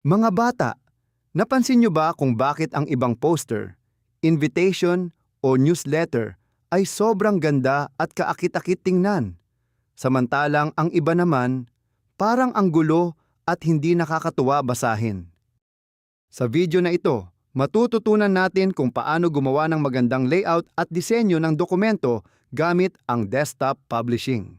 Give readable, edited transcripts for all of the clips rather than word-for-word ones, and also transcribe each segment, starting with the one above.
Mga bata, napansin niyo ba kung bakit ang ibang poster, invitation o newsletter ay sobrang ganda at kaakit-akit tingnan? Samantalang ang iba naman, parang ang gulo at hindi nakakatuwa basahin. Sa video na ito, matututunan natin kung paano gumawa ng magandang layout at disenyo ng dokumento gamit ang desktop publishing.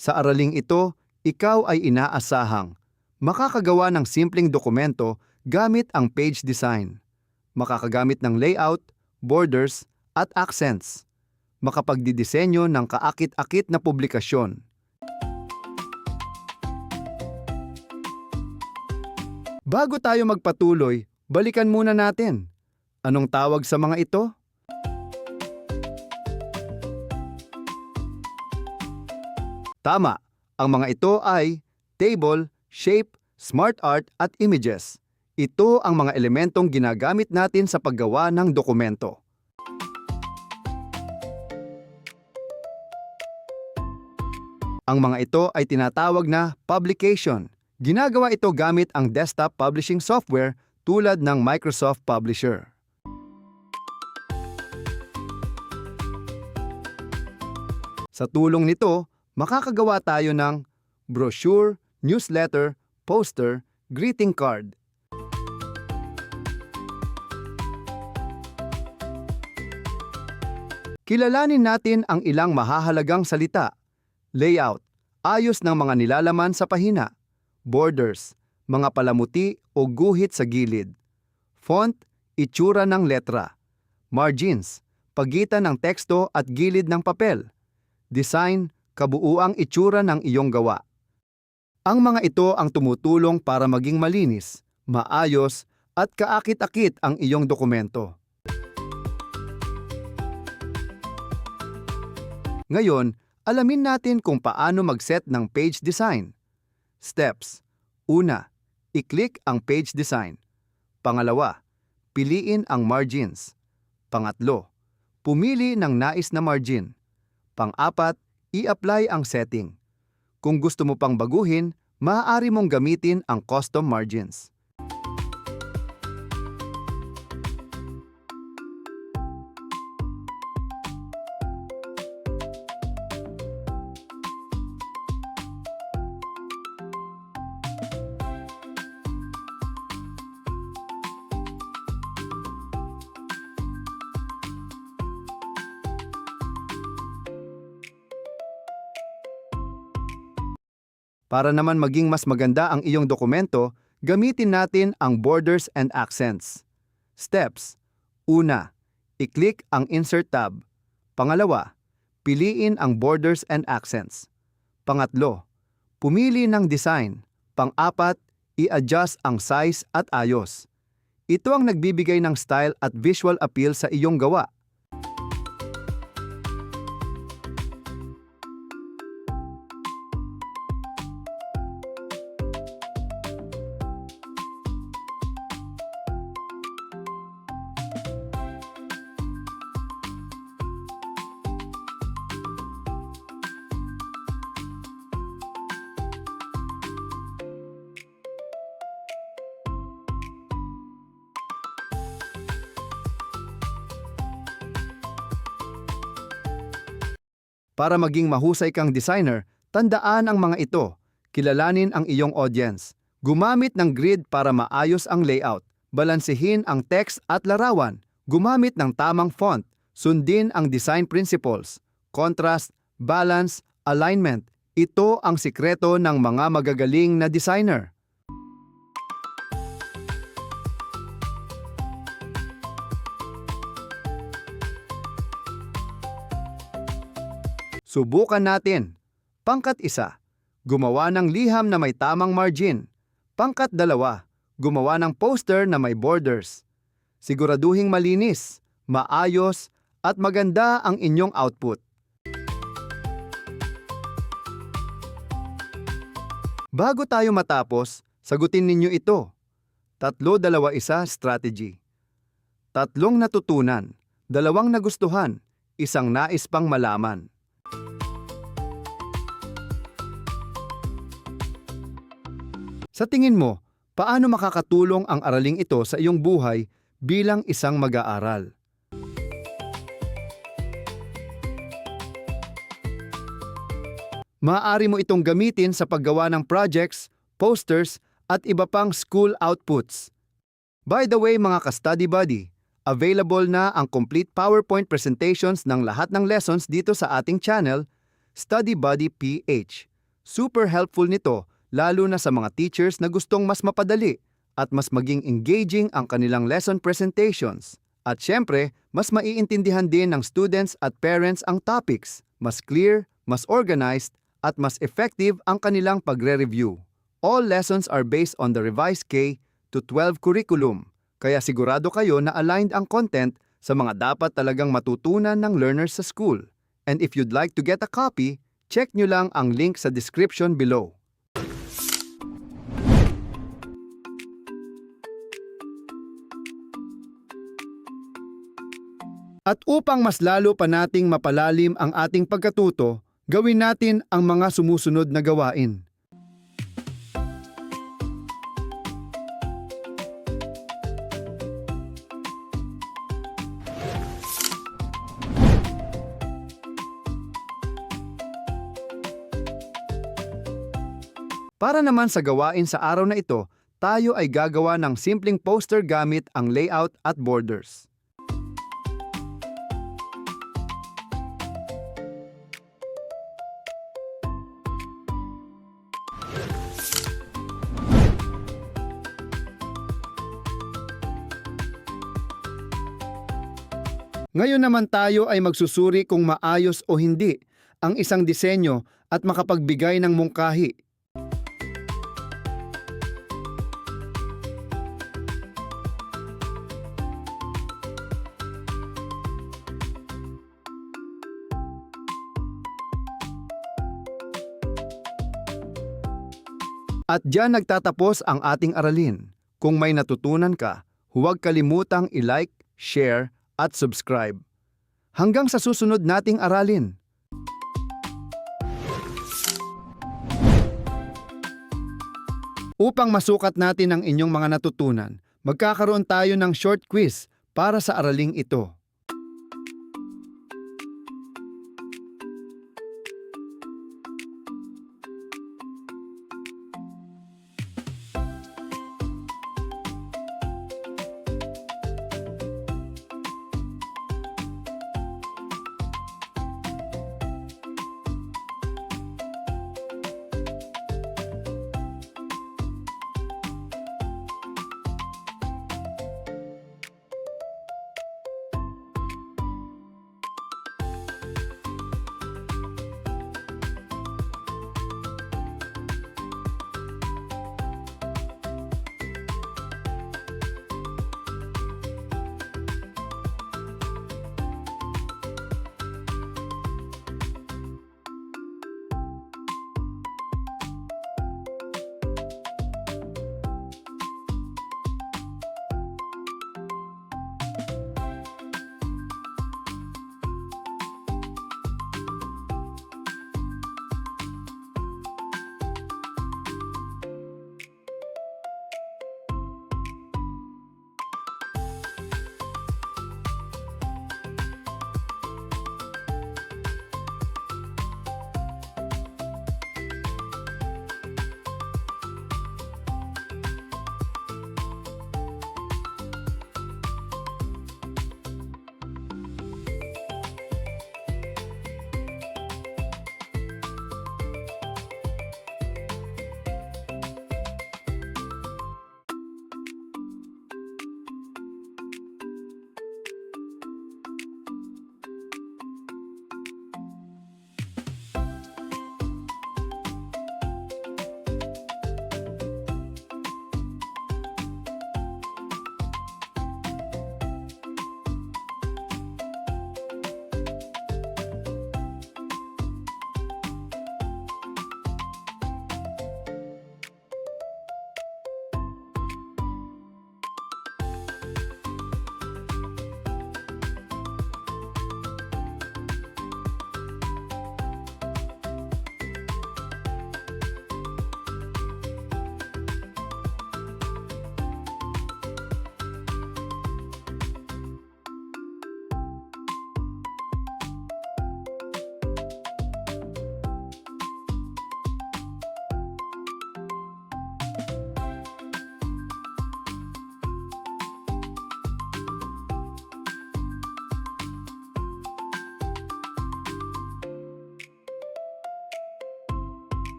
Sa araling ito, ikaw ay inaasahang makakagawa ng simpleng dokumento gamit ang page design, makakagamit ng layout, borders, at accents, makapagdidisenyo ng kaakit-akit na publikasyon. Bago tayo magpatuloy, balikan muna natin. Anong tawag sa mga ito? Tama, ang mga ito ay table, shape, smart art at images. Ito ang mga elementong ginagamit natin sa paggawa ng dokumento. Ang mga ito ay tinatawag na publication. Ginagawa ito gamit ang desktop publishing software tulad ng Microsoft Publisher. Sa tulong nito, makakagawa tayo ng brochure, newsletter, poster, greeting card. Kilalanin natin ang ilang mahahalagang salita. Layout, ayos ng mga nilalaman sa pahina. Borders, mga palamuti o guhit sa gilid. Font, itsura ng letra. Margins, pagitan ng teksto at gilid ng papel. Design, kabuuang itsura ng iyong gawa. Ang mga ito ang tumutulong para maging malinis, maayos, at kaakit-akit ang iyong dokumento. Ngayon, alamin natin kung paano mag-set ng page design. Steps. Una, i-click ang page design. Pangalawa, piliin ang margins. Pangatlo, pumili ng nais na margin. Pang-apat, i-apply ang setting. Kung gusto mo pang baguhin, maaari mong gamitin ang custom margins. Para naman maging mas maganda ang iyong dokumento, gamitin natin ang borders and accents. Steps. Una, i-click ang Insert tab. Pangalawa, piliin ang borders and accents. Pangatlo, pumili ng design. Pang-apat, i-adjust ang size at ayos. Ito ang nagbibigay ng style at visual appeal sa iyong gawa. Para maging mahusay kang designer, tandaan ang mga ito. Kilalanin ang iyong audience. Gumamit ng grid para maayos ang layout. Balansehin ang text at larawan. Gumamit ng tamang font. Sundin ang design principles. Contrast, balance, alignment. Ito ang sikreto ng mga magagaling na designer. Subukan natin. Pangkat 1, gumawa ng liham na may tamang margin. Pangkat 2, gumawa ng poster na may borders. Siguraduhing malinis, maayos, at maganda ang inyong output. Bago tayo matapos, Sagutin ninyo ito. 3-2-1 strategy. 3 natutunan, 2 nagustuhan, 1 nais pang malaman. Sa tingin mo, paano makakatulong ang araling ito sa iyong buhay bilang isang mag-aaral? Maaari mo itong gamitin sa paggawa ng projects, posters, at iba pang school outputs. By the way mga ka-study buddy, available na ang complete PowerPoint presentations ng lahat ng lessons dito sa ating channel, Study Buddy PH. Super helpful nito lalo na sa mga teachers na gustong mas mapadali at mas maging engaging ang kanilang lesson presentations. At syempre, mas maiintindihan din ng students at parents ang topics, mas clear, mas organized, at mas effective ang kanilang pagre-review. All lessons are based on the revised K-12 curriculum, kaya sigurado kayo na aligned ang content sa mga dapat talagang matutunan ng learners sa school. And if you'd like to get a copy, check nyo lang ang link sa description below. At upang mas lalo pa nating mapalalim ang ating pagkatuto, gawin natin ang mga sumusunod na gawain. Para naman sa gawain sa araw na ito, tayo ay gagawa ng simpleng poster gamit ang layout at borders. Ngayon naman tayo ay magsusuri kung maayos o hindi ang isang disenyo at makapagbigay ng mungkahi. At diyan nagtatapos ang ating aralin. Kung may natutunan ka, huwag kalimutang i-like, share, at subscribe. Hanggang sa susunod nating aralin. Upang masukat natin ang inyong mga natutunan, magkakaroon tayo ng short quiz para sa araling ito.